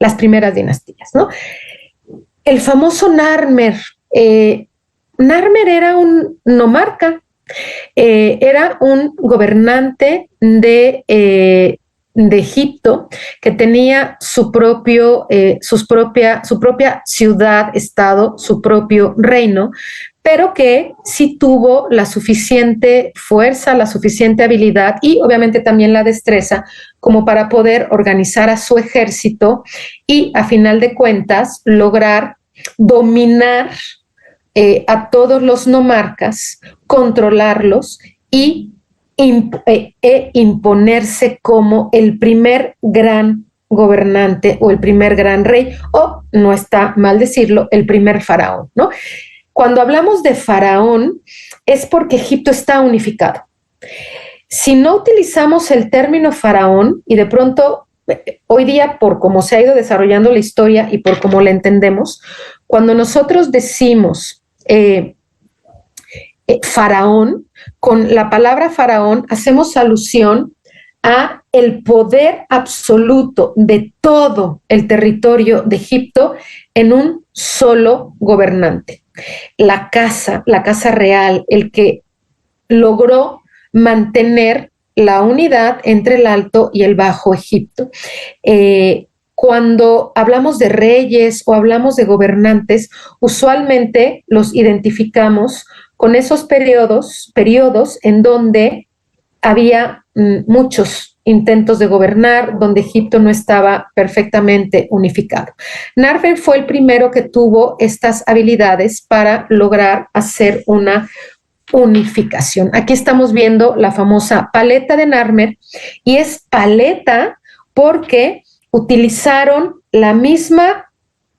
las primeras dinastías, ¿no? El famoso Narmer. Narmer era un nomarca, era un gobernante de Egipto, que tenía su propia ciudad, estado, su propio reino, pero que sí tuvo la suficiente fuerza, la suficiente habilidad y obviamente también la destreza como para poder organizar a su ejército y, a final de cuentas, lograr dominar a todos los nomarcas, controlarlos y imponerse como el primer gran gobernante o el primer gran rey, o, no está mal decirlo, el primer faraón, ¿no? Cuando hablamos de faraón es porque Egipto está unificado. Si no utilizamos el término faraón y de pronto hoy día, por cómo se ha ido desarrollando la historia y por cómo la entendemos, cuando nosotros decimos faraón, con la palabra faraón hacemos alusión a el poder absoluto de todo el territorio de Egipto en un solo gobernante. La casa real, el que logró mantener la unidad entre el Alto y el Bajo Egipto. Cuando hablamos de reyes o hablamos de gobernantes, usualmente los identificamos con esos periodos en donde había muchos intentos de gobernar, donde Egipto no estaba perfectamente unificado. Narmer fue el primero que tuvo estas habilidades para lograr hacer una unificación. Aquí estamos viendo la famosa paleta de Narmer, y es paleta porque utilizaron la misma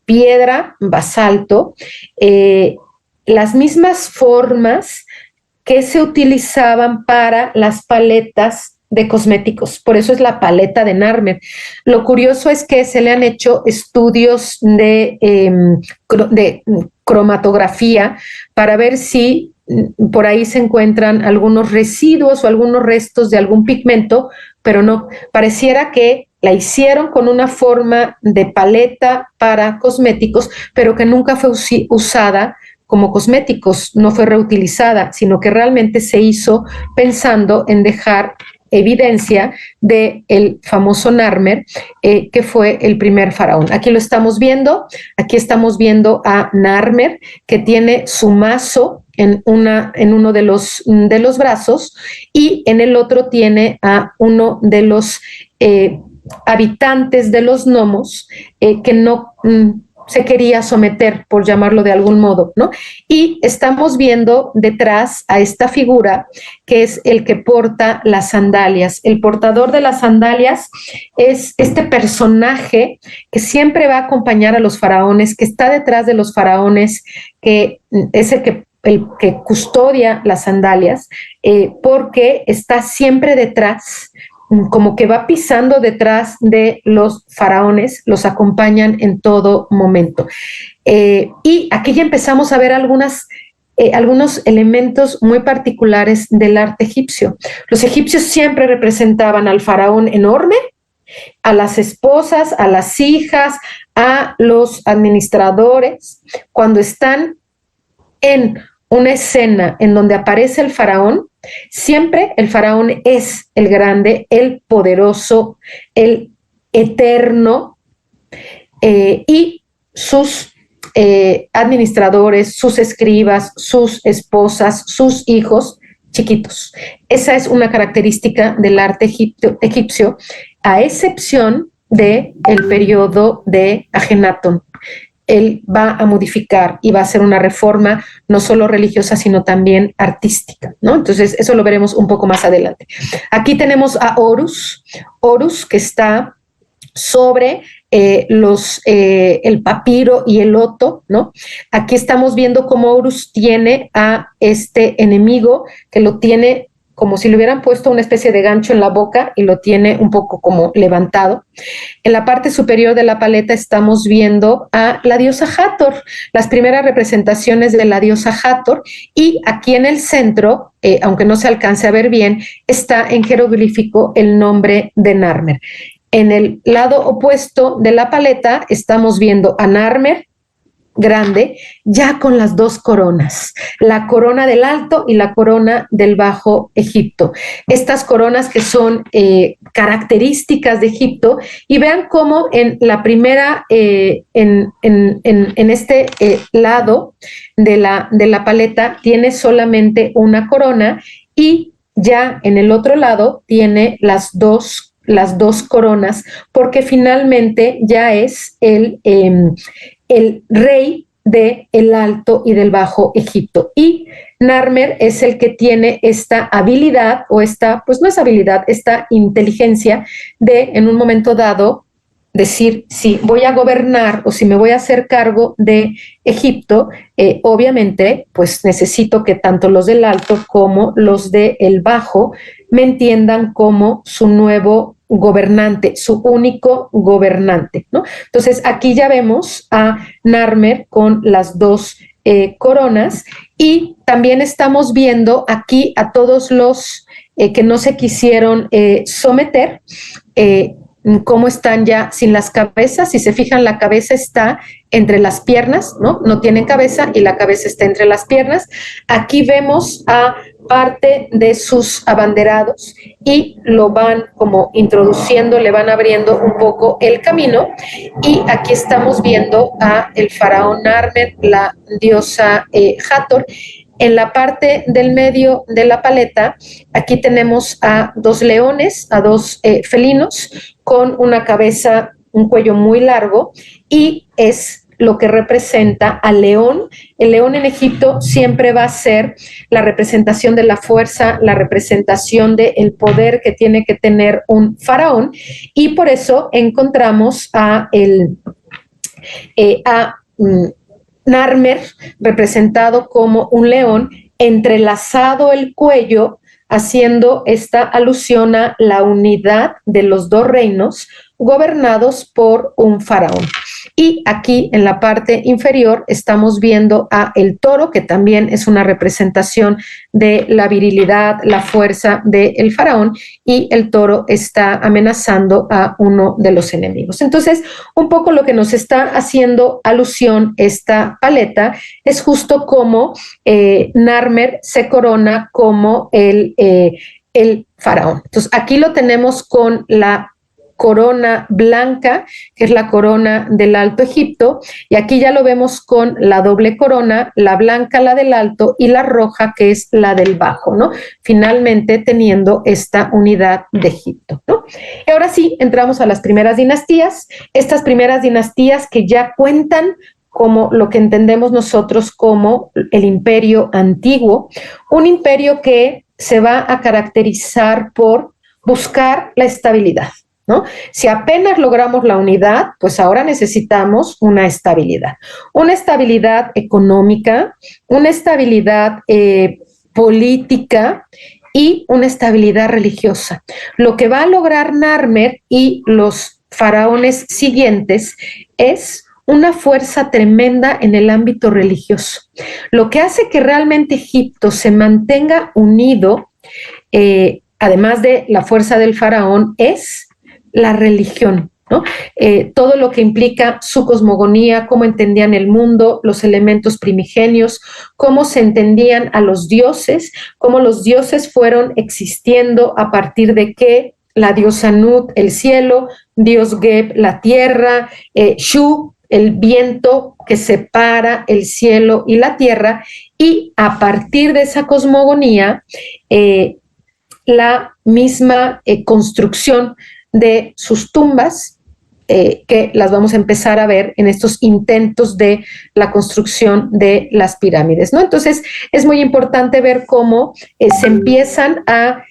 piedra, basalto, las mismas formas que se utilizaban para las paletas de cosméticos. Por eso es la paleta de Narmer. Lo curioso es que se le han hecho estudios de cromatografía para ver si por ahí se encuentran algunos residuos o algunos restos de algún pigmento, pero no, pareciera que la hicieron con una forma de paleta para cosméticos, pero que nunca fue usada como cosméticos, no fue reutilizada, sino que realmente se hizo pensando en dejar evidencia del famoso Narmer, que fue el primer faraón. Aquí lo estamos viendo, aquí estamos viendo a Narmer, que tiene su mazo en uno de los brazos, y en el otro tiene a uno de los habitantes de los gnomos, que no se quería someter, por llamarlo de algún modo, ¿no? Y estamos viendo detrás a esta figura, que es el que porta las sandalias. El portador de las sandalias es este personaje que siempre va a acompañar a los faraones, que está detrás de los faraones, que es el que custodia las sandalias, porque está siempre detrás, como que va pisando detrás de los faraones, los acompañan en todo momento. Y aquí ya empezamos a ver algunos elementos muy particulares del arte egipcio. Los egipcios siempre representaban al faraón enorme, a las esposas, a las hijas, a los administradores. Cuando están en una escena en donde aparece el faraón, siempre el faraón es el grande, el poderoso, el eterno, y sus administradores, sus escribas, sus esposas, sus hijos chiquitos. Esa es una característica del arte egipcio, a excepción del periodo de Ajenatón. Él va a modificar y va a hacer una reforma no solo religiosa, sino también artística, ¿no? Entonces, eso lo veremos un poco más adelante. Aquí tenemos a Horus, que está sobre el papiro y el loto, ¿no? Aquí estamos viendo cómo Horus tiene a este enemigo, que lo tiene como si le hubieran puesto una especie de gancho en la boca y lo tiene un poco como levantado. En la parte superior de la paleta estamos viendo a la diosa Hathor, las primeras representaciones de la diosa Hathor, y aquí en el centro, aunque no se alcance a ver bien, está en jeroglífico el nombre de Narmer. En el lado opuesto de la paleta estamos viendo a Narmer grande, ya con las dos coronas, la corona del Alto y la corona del Bajo Egipto. Estas coronas que son características de Egipto, y vean cómo en la primera, en este lado de la paleta tiene solamente una corona, y ya en el otro lado tiene las dos coronas, porque finalmente ya es el rey del Alto y del Bajo Egipto. Y Narmer es el que tiene esta habilidad, o esta, pues no es habilidad, esta inteligencia de, en un momento dado, decir si voy a gobernar o si me voy a hacer cargo de Egipto. Obviamente, pues necesito que tanto los del Alto como los del Bajo me entiendan como su nuevo gobernante, su único gobernante, ¿no? Entonces, aquí ya vemos a Narmer con las dos coronas, y también estamos viendo aquí a todos los que no se quisieron someter, cómo están ya sin las cabezas. Si se fijan, la cabeza está entre las piernas, ¿no? No tienen cabeza y la cabeza está entre las piernas. Aquí vemos a parte de sus abanderados y lo van como introduciendo, le van abriendo un poco el camino, y aquí estamos viendo a el faraón Narmer, la diosa Hathor. En la parte del medio de la paleta, aquí tenemos a dos leones, a dos felinos, con una cabeza, un cuello muy largo, y es lo que representa al león. El león en Egipto siempre va a ser la representación de la fuerza, la representación del poder que tiene que tener un faraón, y por eso encontramos a Narmer representado como un león, entrelazado el cuello, haciendo esta alusión a la unidad de los dos reinos gobernados por un faraón. Y aquí en la parte inferior estamos viendo a el toro, que también es una representación de la virilidad, la fuerza del faraón, y el toro está amenazando a uno de los enemigos. Entonces, un poco lo que nos está haciendo alusión esta paleta es justo como Narmer se corona como el faraón. Entonces, aquí lo tenemos con la corona blanca, que es la corona del Alto Egipto, y aquí ya lo vemos con la doble corona, la blanca, la del Alto, y la roja, que es la del Bajo, ¿no? Finalmente teniendo esta unidad de Egipto, ¿no? Y ahora sí, entramos a las primeras dinastías, estas primeras dinastías que ya cuentan como lo que entendemos nosotros como el imperio antiguo, un imperio que se va a caracterizar por buscar la estabilidad, ¿no? Si apenas logramos la unidad, pues ahora necesitamos una estabilidad económica, una estabilidad política y una estabilidad religiosa. Lo que va a lograr Narmer y los faraones siguientes es una fuerza tremenda en el ámbito religioso. Lo que hace que realmente Egipto se mantenga unido, además de la fuerza del faraón, es la religión, ¿no? Todo lo que implica su cosmogonía, cómo entendían el mundo, los elementos primigenios, cómo se entendían a los dioses, cómo los dioses fueron existiendo a partir de que la diosa Nut, el cielo, dios Geb, la tierra, Shu, el viento que separa el cielo y la tierra, y a partir de esa cosmogonía, la misma construcción de sus tumbas, que las vamos a empezar a ver en estos intentos de la construcción de las pirámides, ¿no? Entonces, es muy importante ver cómo se empiezan a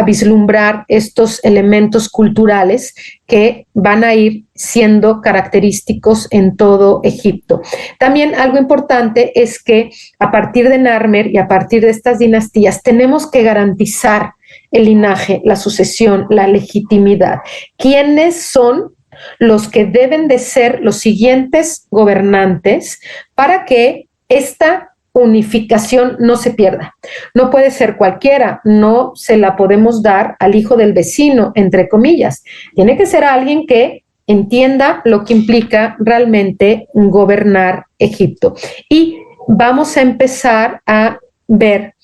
vislumbrar estos elementos culturales que van a ir siendo característicos en todo Egipto. También algo importante es que a partir de Narmer y a partir de estas dinastías tenemos que garantizar el linaje, la sucesión, la legitimidad. ¿Quiénes son los que deben de ser los siguientes gobernantes para que esta unificación no se pierda. No puede ser cualquiera, no se la podemos dar al hijo del vecino, entre comillas. Tiene que ser alguien que entienda lo que implica realmente gobernar Egipto. Y vamos a empezar a ver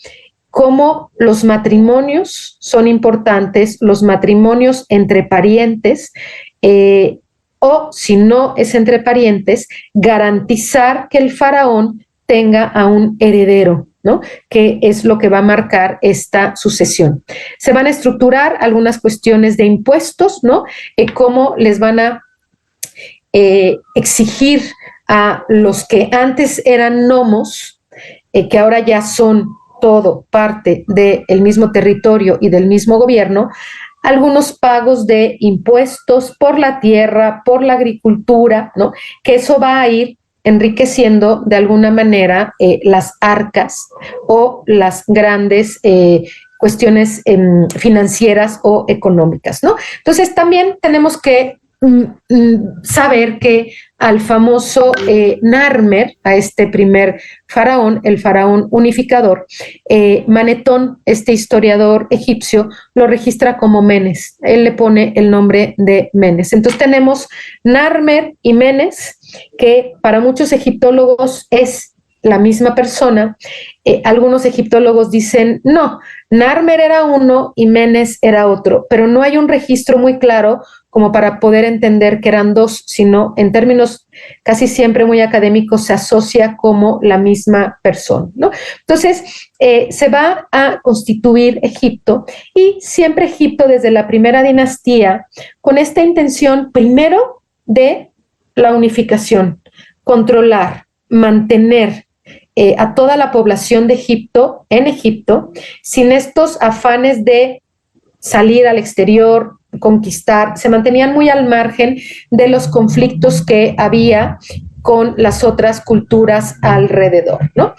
cómo los matrimonios son importantes, los matrimonios entre parientes, o si no es entre parientes, garantizar que el faraón tenga a un heredero, ¿no? Que es lo que va a marcar esta sucesión. Se van a estructurar algunas cuestiones de impuestos, ¿no? Cómo les van a exigir a los que antes eran nomos, que ahora ya son todo parte del mismo territorio y del mismo gobierno, algunos pagos de impuestos por la tierra, por la agricultura, ¿no? Que eso va a ir enriqueciendo de alguna manera las arcas o las grandes cuestiones financieras o económicas, ¿no? Entonces también tenemos que saber que al famoso Narmer, a este primer faraón, el faraón unificador, Manetón, este historiador egipcio, lo registra como Menes. Él le pone el nombre de Menes. Entonces tenemos Narmer y Menes, que para muchos egiptólogos es la misma persona. Algunos egiptólogos dicen, no, Narmer era uno y Menes era otro, pero no hay un registro muy claro como para poder entender que eran dos, sino en términos casi siempre muy académicos se asocia como la misma persona, ¿no? Entonces, se va a constituir Egipto y siempre Egipto desde la primera dinastía con esta intención primero de la unificación, controlar, mantener a toda la población de Egipto en Egipto sin estos afanes de salir al exterior, conquistar, se mantenían muy al margen de los conflictos que había con las otras culturas alrededor, ¿no?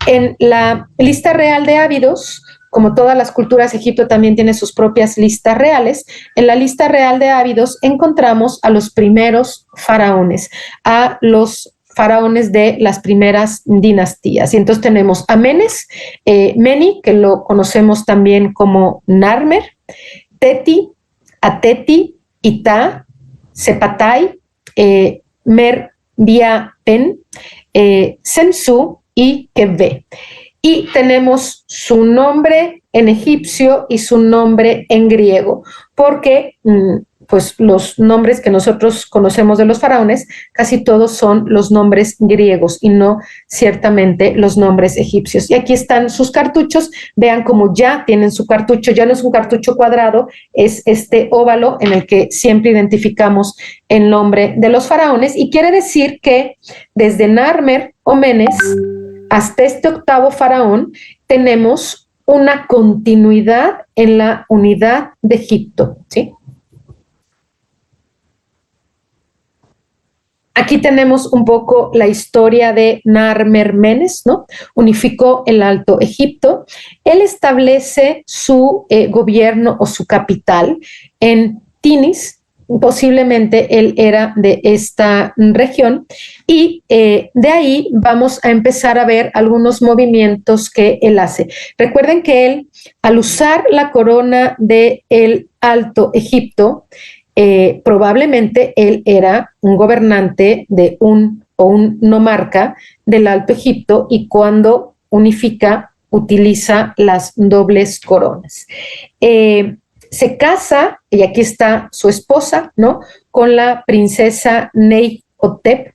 En la lista real de Ábidos, como todas las culturas, Egipto también tiene sus propias listas reales. En la lista real de Ábidos encontramos a los primeros faraones, a los faraones de las primeras dinastías. Y entonces tenemos a Menes, Meni, que lo conocemos también como Narmer, Teti, Ateti, Ita, Sepatai, Merbiapen, Sensu y Kebe. Y tenemos su nombre en egipcio y su nombre en griego, porque pues los nombres que nosotros conocemos de los faraones, casi todos son los nombres griegos y no ciertamente los nombres egipcios. Y aquí están sus cartuchos, vean cómo ya tienen su cartucho, ya no es un cartucho cuadrado, es este óvalo en el que siempre identificamos el nombre de los faraones y quiere decir que desde Narmer o Menes hasta este octavo faraón tenemos una continuidad en la unidad de Egipto, ¿sí? Aquí tenemos un poco la historia de Narmer Menes, ¿no? Unificó el Alto Egipto. Él establece su gobierno o su capital en Tinis. Posiblemente él era de esta región y de ahí vamos a empezar a ver algunos movimientos que él hace. Recuerden que él, al usar la corona del Alto Egipto, probablemente él era un gobernante de un nomarca del Alto Egipto y cuando unifica utiliza las dobles coronas. Se casa, y aquí está su esposa, ¿no? Con la princesa Neihotep,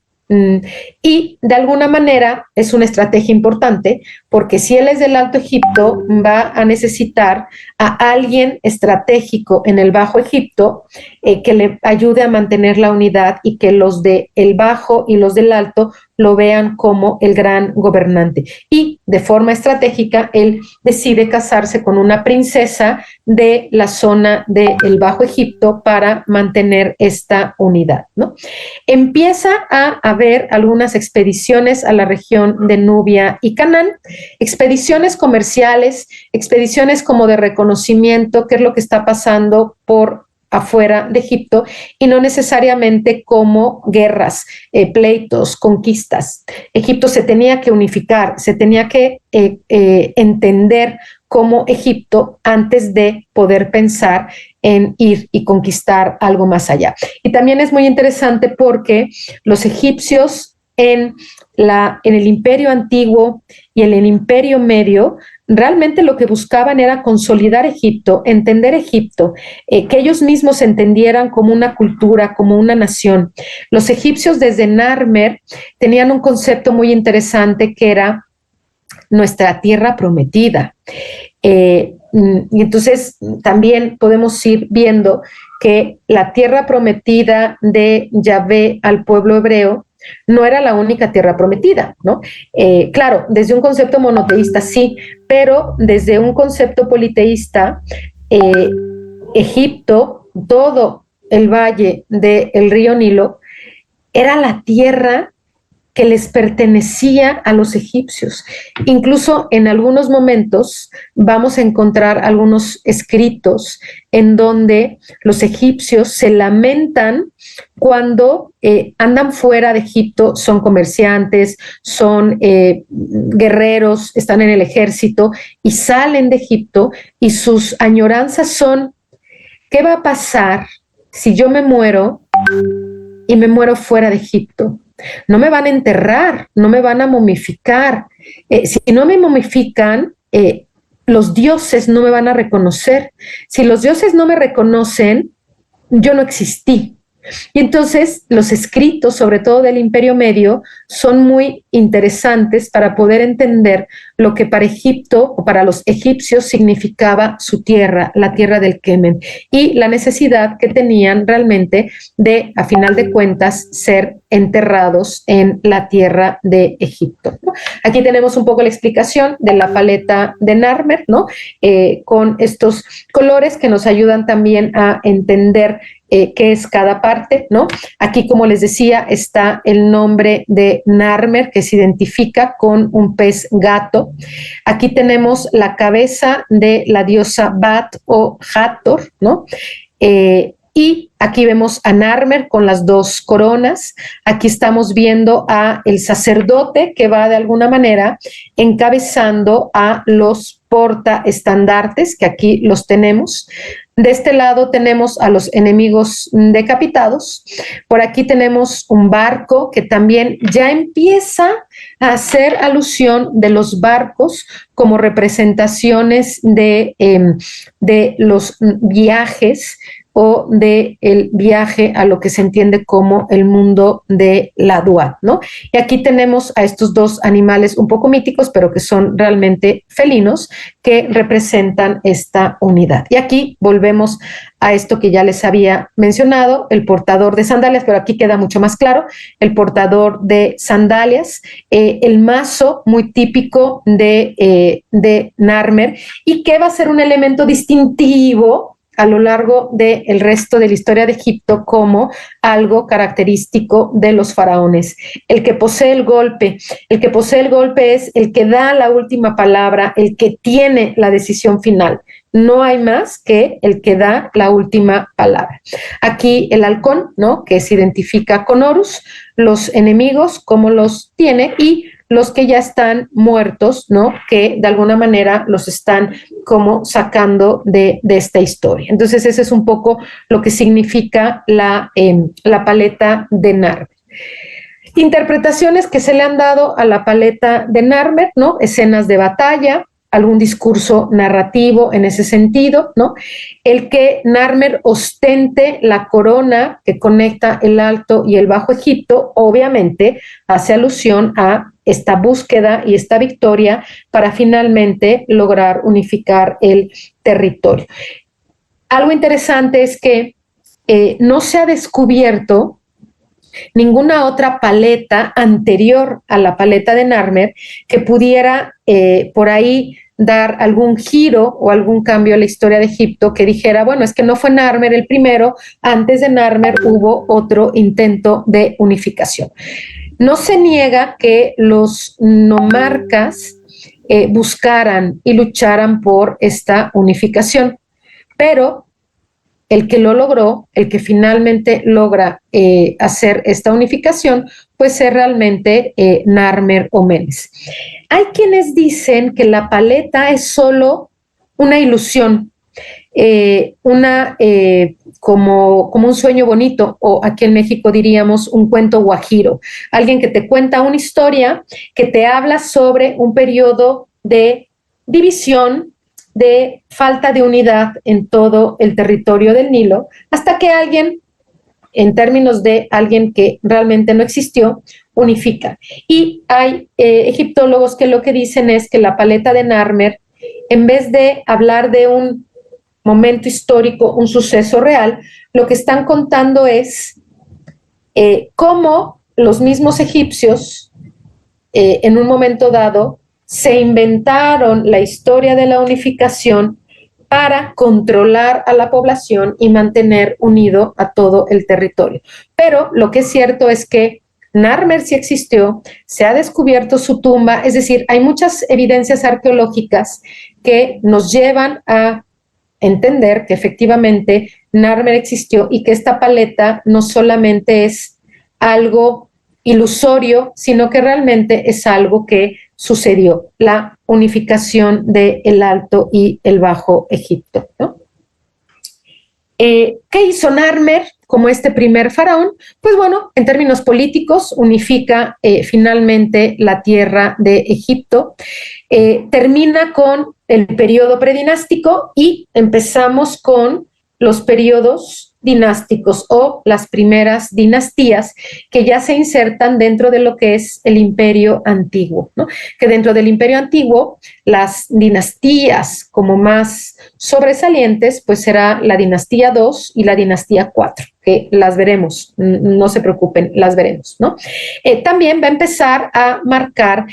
y de alguna manera es una estrategia importante porque si él es del Alto Egipto va a necesitar a alguien estratégico en el Bajo Egipto que le ayude a mantener la unidad y que los del Bajo y los del Alto lo vean como el gran gobernante. Y de forma estratégica él decide casarse con una princesa de la zona del Bajo Egipto para mantener esta unidad, ¿no? Empieza a haber algunas expediciones a la región de Nubia y Canaán, expediciones comerciales, expediciones como de reconocimiento, qué es lo que está pasando por afuera de Egipto y no necesariamente como guerras, pleitos, conquistas. Egipto se tenía que unificar, se tenía que entender como Egipto antes de poder pensar en ir y conquistar algo más allá. Y también es muy interesante porque los egipcios en el imperio antiguo y en el imperio medio realmente lo que buscaban era consolidar Egipto, entender Egipto, que ellos mismos entendieran como una cultura, como una nación. Los egipcios desde Narmer tenían un concepto muy interesante que era nuestra tierra prometida. Y entonces también podemos ir viendo que la tierra prometida de Yahvé al pueblo hebreo no era la única tierra prometida, ¿no? Claro, desde un concepto monoteísta sí, pero desde un concepto politeísta, Egipto, todo el valle del río Nilo, era la tierra que les pertenecía a los egipcios. Incluso en algunos momentos vamos a encontrar algunos escritos en donde los egipcios se lamentan cuando andan fuera de Egipto, son comerciantes, son guerreros, están en el ejército y salen de Egipto y sus añoranzas son, ¿qué va a pasar si yo me muero y me muero fuera de Egipto? No me van a enterrar, no me van a momificar. Si no me momifican, los dioses no me van a reconocer. Si los dioses no me reconocen, yo no existí. Y entonces los escritos, sobre todo del Imperio Medio, son muy interesantes para poder entender lo que para Egipto o para los egipcios significaba su tierra, la tierra del Kemen, y la necesidad que tenían realmente de, a final de cuentas, ser enterrados en la tierra de Egipto, ¿no? Aquí tenemos un poco la explicación de la paleta de Narmer, ¿no? Con estos colores que nos ayudan también a entender qué es cada parte, ¿no? Aquí, como les decía, está el nombre de Narmer, que se identifica con un pez gato. Aquí tenemos la cabeza de la diosa Bat o Hathor, ¿no? Y aquí vemos a Narmer con las dos coronas. Aquí estamos viendo a el sacerdote que va de alguna manera encabezando a los portaestandartes, que aquí los tenemos. De este lado tenemos a los enemigos decapitados. Por aquí tenemos un barco que también ya empieza a hacer alusión de los barcos como representaciones de los viajes o del viaje a lo que se entiende como el mundo de la Duat, ¿no? Y aquí tenemos a estos dos animales un poco míticos, pero que son realmente felinos, que representan esta unidad. Y aquí volvemos a esto que ya les había mencionado, el portador de sandalias, pero aquí queda mucho más claro, el portador de sandalias, el mazo muy típico de Narmer, y que va a ser un elemento distintivo a lo largo del resto de la historia de Egipto como algo característico de los faraones. El que posee el golpe es el que da la última palabra, el que tiene la decisión final. No hay más que el que da la última palabra. Aquí el halcón, ¿no? Que se identifica con Horus, los enemigos, cómo los tiene, y los que ya están muertos, ¿no? Que de alguna manera los están como sacando de esta historia. Entonces, ese es un poco lo que significa la paleta de Narmer. Interpretaciones que se le han dado a la paleta de Narmer, ¿no? Escenas de batalla, algún discurso narrativo en ese sentido, ¿no? El que Narmer ostente la corona que conecta el Alto y el Bajo Egipto, obviamente hace alusión a esta búsqueda y esta victoria para finalmente lograr unificar el territorio. Algo interesante es que no se ha descubierto ninguna otra paleta anterior a la paleta de Narmer que pudiera por ahí dar algún giro o algún cambio a la historia de Egipto que dijera, bueno, es que no fue Narmer el primero, antes de Narmer hubo otro intento de unificación. No se niega que los nomarcas buscaran y lucharan por esta unificación, pero el que lo logró, el que finalmente logra hacer esta unificación, pues es realmente Narmer o Menes. Hay quienes dicen que la paleta es solo una ilusión, como un sueño bonito, o aquí en México diríamos un cuento guajiro, alguien que te cuenta una historia que te habla sobre un periodo de división, de falta de unidad en todo el territorio del Nilo, hasta que alguien, en términos de alguien que realmente no existió, unifica. Y hay egiptólogos que lo que dicen es que la paleta de Narmer, en vez de hablar de un momento histórico, un suceso real, lo que están contando es cómo los mismos egipcios, en un momento dado, se inventaron la historia de la unificación para controlar a la población y mantener unido a todo el territorio. Pero lo que es cierto es que Narmer sí existió, se ha descubierto su tumba, es decir, hay muchas evidencias arqueológicas que nos llevan a entender que efectivamente Narmer existió y que esta paleta no solamente es algo ilusorio, sino que realmente es algo que sucedió, la unificación del Alto y el Bajo Egipto, ¿no? ¿Qué hizo Narmer como este primer faraón? Pues bueno, en términos políticos, unifica finalmente la tierra de Egipto, termina con el periodo predinástico y empezamos con los periodos dinásticos o las primeras dinastías que ya se insertan dentro de lo que es el imperio antiguo, ¿no? Que dentro del imperio antiguo las dinastías como más sobresalientes pues será la dinastía 2 y la dinastía 4, que las veremos, no se preocupen, las veremos, ¿no? También va a empezar a marcar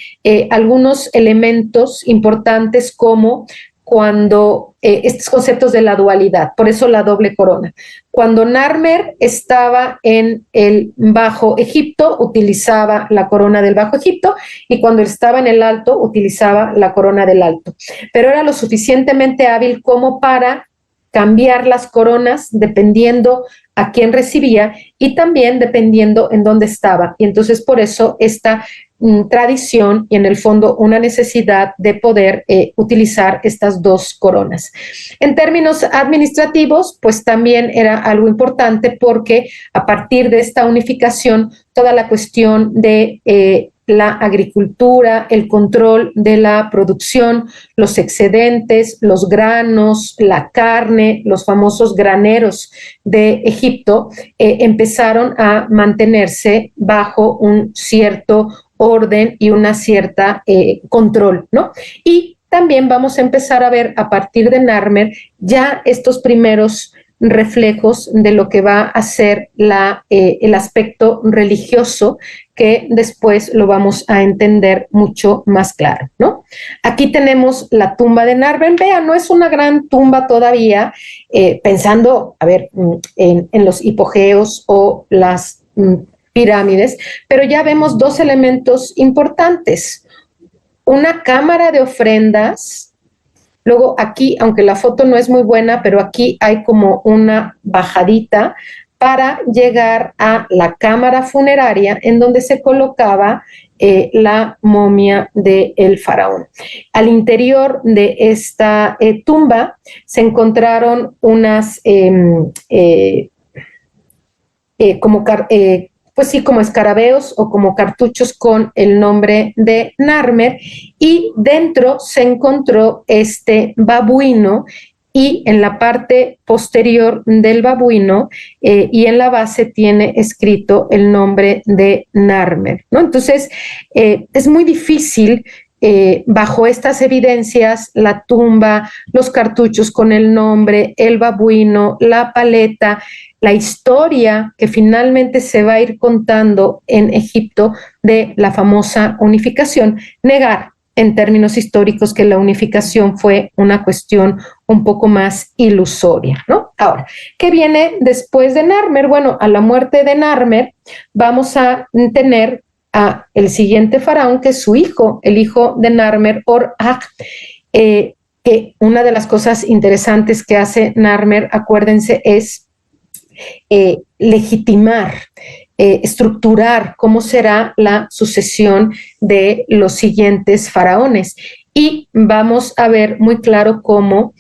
algunos elementos importantes como cuando estos conceptos de la dualidad, por eso la doble corona. Cuando Narmer estaba en el Bajo Egipto, utilizaba la corona del Bajo Egipto, y cuando estaba en el Alto, utilizaba la corona del Alto. Pero era lo suficientemente hábil como para cambiar las coronas dependiendo a quién recibía y también dependiendo en dónde estaba. Y entonces por eso esta tradición y en el fondo una necesidad de poder utilizar estas dos coronas. En términos administrativos, pues también era algo importante porque a partir de esta unificación, toda la cuestión de la agricultura, el control de la producción, los excedentes, los granos, la carne, los famosos graneros de Egipto, empezaron a mantenerse bajo un cierto orden y una cierta control, ¿no? Y también vamos a empezar a ver a partir de Narmer ya estos primeros reflejos de lo que va a ser el aspecto religioso, que después lo vamos a entender mucho más claro, ¿no? Aquí tenemos la tumba de Narmer. Vean, no es una gran tumba todavía, pensando, a ver, en los hipogeos o las pirámides, pero ya vemos dos elementos importantes. Una cámara de ofrendas. Luego aquí, aunque la foto no es muy buena, pero aquí hay como una bajadita para llegar a la cámara funeraria en donde se colocaba la momia del faraón. Al interior de esta tumba se encontraron unas pues sí, como escarabeos o como cartuchos con el nombre de Narmer, y dentro se encontró este babuino, y en la parte posterior del babuino y en la base tiene escrito el nombre de Narmer, ¿no? Entonces, es muy difícil bajo estas evidencias, la tumba, los cartuchos con el nombre, el babuino, la paleta, la historia que finalmente se va a ir contando en Egipto de la famosa unificación, negar en términos históricos que la unificación fue una cuestión un poco más ilusoria, ¿no? Ahora, ¿qué viene después de Narmer? Bueno, a la muerte de Narmer vamos a tener el siguiente faraón, que es su hijo, el hijo de Narmer, Or-Aj. que una de las cosas interesantes que hace Narmer, acuérdense, es legitimar, estructurar cómo será la sucesión de los siguientes faraones. Y vamos a ver muy claro cómo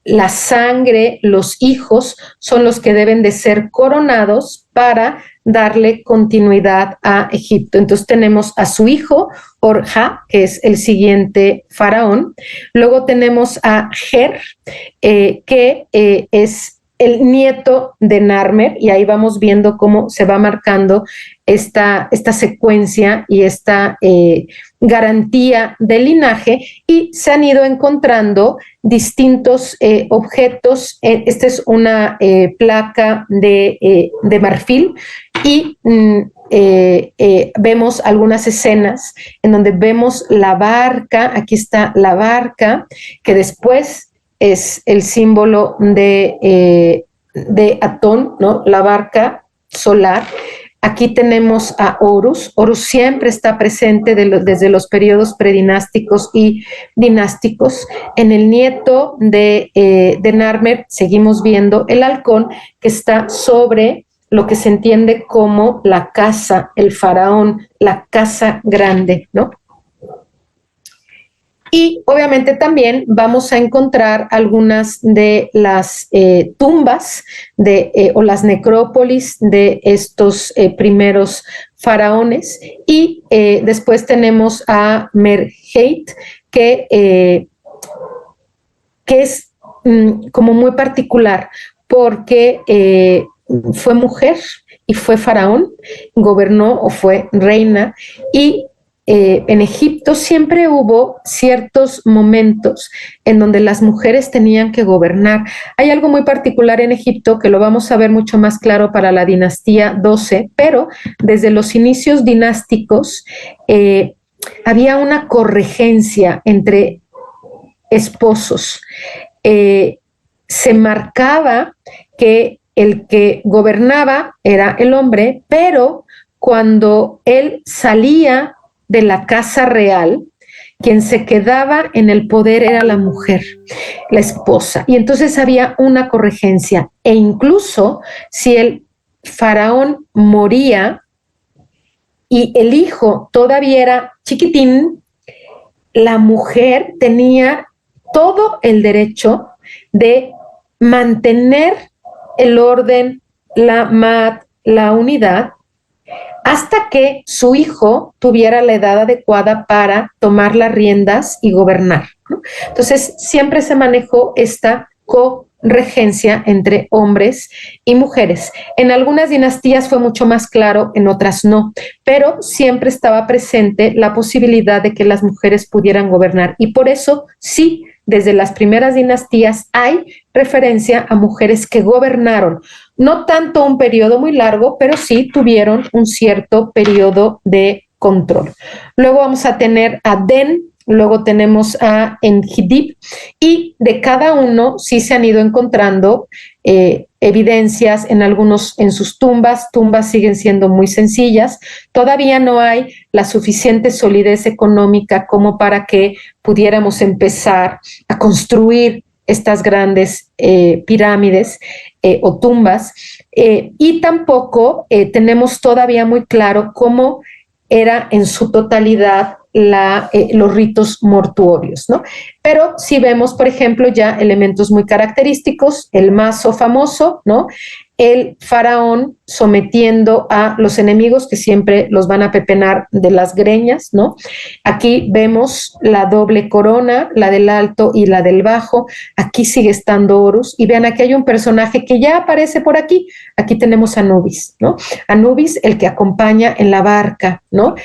la sangre, los hijos, son los que deben de ser coronados para darle continuidad a Egipto. Entonces tenemos a su hijo, Orja, que es el siguiente faraón. Luego tenemos a Ger, que es el nieto de Narmer, y ahí vamos viendo cómo se va marcando esta secuencia y esta garantía del linaje, y se han ido encontrando distintos objetos. Esta es una placa de marfil, y vemos algunas escenas en donde vemos la barca. Aquí está la barca, que después es el símbolo de Atón, ¿no? La barca solar. Aquí tenemos a Horus. Horus siempre está presente desde los periodos predinásticos y dinásticos. En el nieto de Narmer seguimos viendo el halcón, que está sobre lo que se entiende como la casa, el faraón, la casa grande, ¿no? Y obviamente también vamos a encontrar algunas de las tumbas o las necrópolis de estos primeros faraones. Y después tenemos a Merheit, que es como muy particular, porque fue mujer y fue faraón, gobernó o fue reina, y en Egipto siempre hubo ciertos momentos en donde las mujeres tenían que gobernar. Hay algo muy particular en Egipto que lo vamos a ver mucho más claro para la dinastía 12, pero desde los inicios dinásticos había una corregencia entre esposos. Se marcaba que el que gobernaba era el hombre, pero cuando él salía de la casa real, quien se quedaba en el poder era la mujer, la esposa. Y entonces había una corregencia. E incluso si el faraón moría y el hijo todavía era chiquitín, la mujer tenía todo el derecho de mantener el orden, la unidad, hasta que su hijo tuviera la edad adecuada para tomar las riendas y gobernar, ¿no? Entonces, siempre se manejó esta corregencia entre hombres y mujeres. En algunas dinastías fue mucho más claro, en otras no, pero siempre estaba presente la posibilidad de que las mujeres pudieran gobernar. Y por eso, sí, desde las primeras dinastías hay referencia a mujeres que gobernaron. No tanto un periodo muy largo, pero sí tuvieron un cierto periodo de control. Luego vamos a tener a Den, luego tenemos a Enkidu, y de cada uno sí se han ido encontrando evidencias en sus tumbas. Tumbas siguen siendo muy sencillas. Todavía no hay la suficiente solidez económica como para que pudiéramos empezar a construir estas grandes pirámides o tumbas, y tampoco tenemos todavía muy claro cómo era en su totalidad los ritos mortuorios, ¿no? Pero sí vemos, por ejemplo, ya elementos muy característicos, el mazo famoso, ¿no? El faraón sometiendo a los enemigos, que siempre los van a pepenar de las greñas, ¿no? Aquí vemos la doble corona, la del alto y la del bajo. Aquí sigue estando Horus, y vean, aquí hay un personaje que ya aparece por aquí. Aquí tenemos a Anubis, ¿no? Anubis, el que acompaña en la barca, ¿no?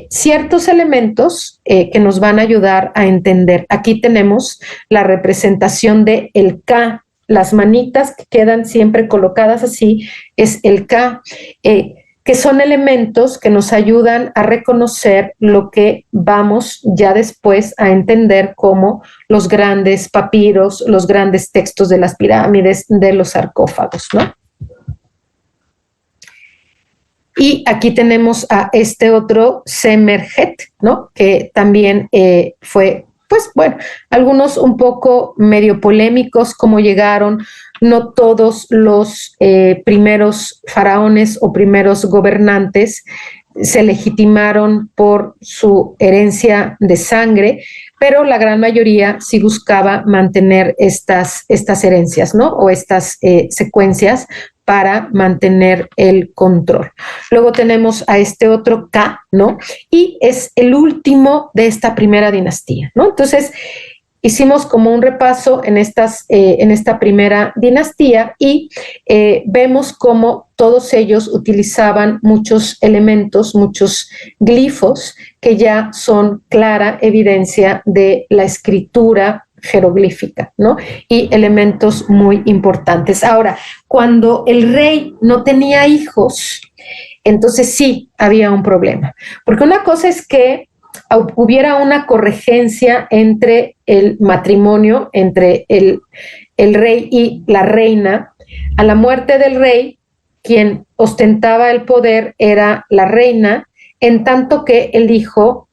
Ciertos elementos que nos van a ayudar a entender. Aquí tenemos la representación de el Ka. Las manitas que quedan siempre colocadas así es el Ka, que son elementos que nos ayudan a reconocer lo que vamos ya después a entender como los grandes papiros, los grandes textos de las pirámides, de los sarcófagos, ¿no? Y aquí tenemos a este otro Semerjet, ¿no? Que también fue pues bueno, algunos un poco medio polémicos, cómo llegaron. No todos los primeros faraones o primeros gobernantes se legitimaron por su herencia de sangre, pero la gran mayoría sí buscaba mantener estas herencias, ¿no? O estas secuencias para mantener el control. Luego tenemos a este otro K, ¿no? Y es el último de esta primera dinastía, ¿no? Entonces, hicimos como un repaso en esta primera dinastía y vemos cómo todos ellos utilizaban muchos elementos, muchos glifos que ya son clara evidencia de la escritura jeroglífica, ¿no? Y elementos muy importantes. Ahora, cuando el rey no tenía hijos, entonces sí había un problema, porque una cosa es que hubiera una corregencia entre el matrimonio, entre el rey y la reina. A la muerte del rey, quien ostentaba el poder era la reina, en tanto que el hijo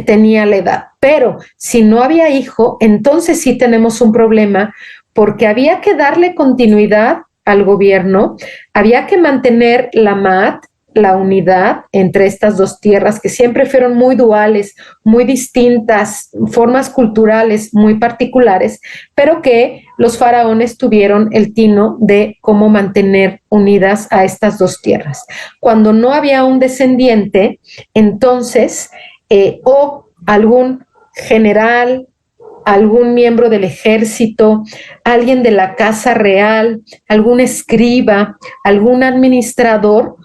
tenía la edad. Pero si no había hijo, entonces sí tenemos un problema, porque había que darle continuidad al gobierno, había que mantener la MAT, la unidad entre estas dos tierras que siempre fueron muy duales, muy distintas, formas culturales muy particulares, pero que los faraones tuvieron el tino de cómo mantener unidas a estas dos tierras. Cuando no había un descendiente, entonces, o algún general, algún miembro del ejército, alguien de la casa real, algún escriba, algún administrador,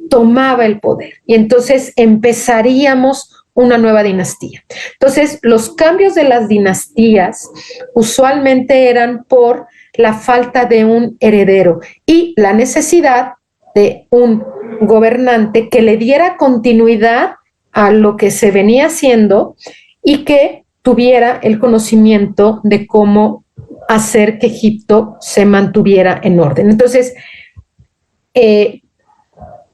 tomaba el poder y entonces empezaríamos una nueva dinastía. Entonces, los cambios de las dinastías usualmente eran por la falta de un heredero y la necesidad de un gobernante que le diera continuidad a lo que se venía haciendo y que tuviera el conocimiento de cómo hacer que Egipto se mantuviera en orden. Entonces,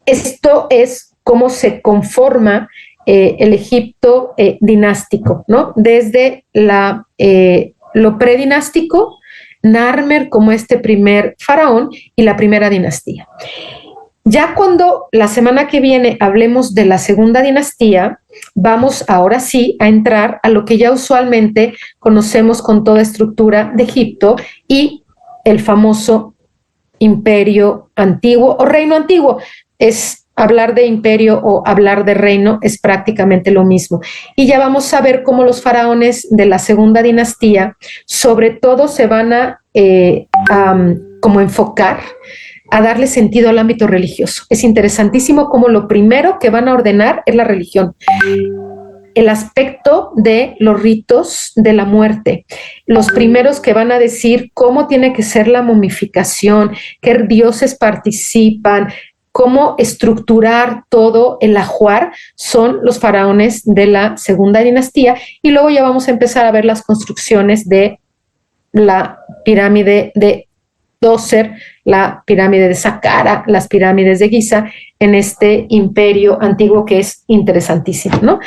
esto es cómo se conforma el Egipto dinástico, ¿no? Desde lo predinástico, Narmer como este primer faraón y la primera dinastía. Ya cuando la semana que viene hablemos de la segunda dinastía, vamos ahora sí a entrar a lo que ya usualmente conocemos con toda estructura de Egipto y el famoso imperio antiguo o reino antiguo. Es hablar de imperio o hablar de reino es prácticamente lo mismo. Y ya vamos a ver cómo los faraones de la segunda dinastía, sobre todo se van a como enfocar a darle sentido al ámbito religioso. Es interesantísimo cómo lo primero que van a ordenar es la religión. El aspecto de los ritos de la muerte, los primeros que van a decir cómo tiene que ser la momificación, qué dioses participan, cómo estructurar todo el ajuar, son los faraones de la segunda dinastía, y luego ya vamos a empezar a ver las construcciones de la pirámide de Djoser, la pirámide de Saqqara, las pirámides de Giza, en este imperio antiguo que es interesantísimo, ¿no?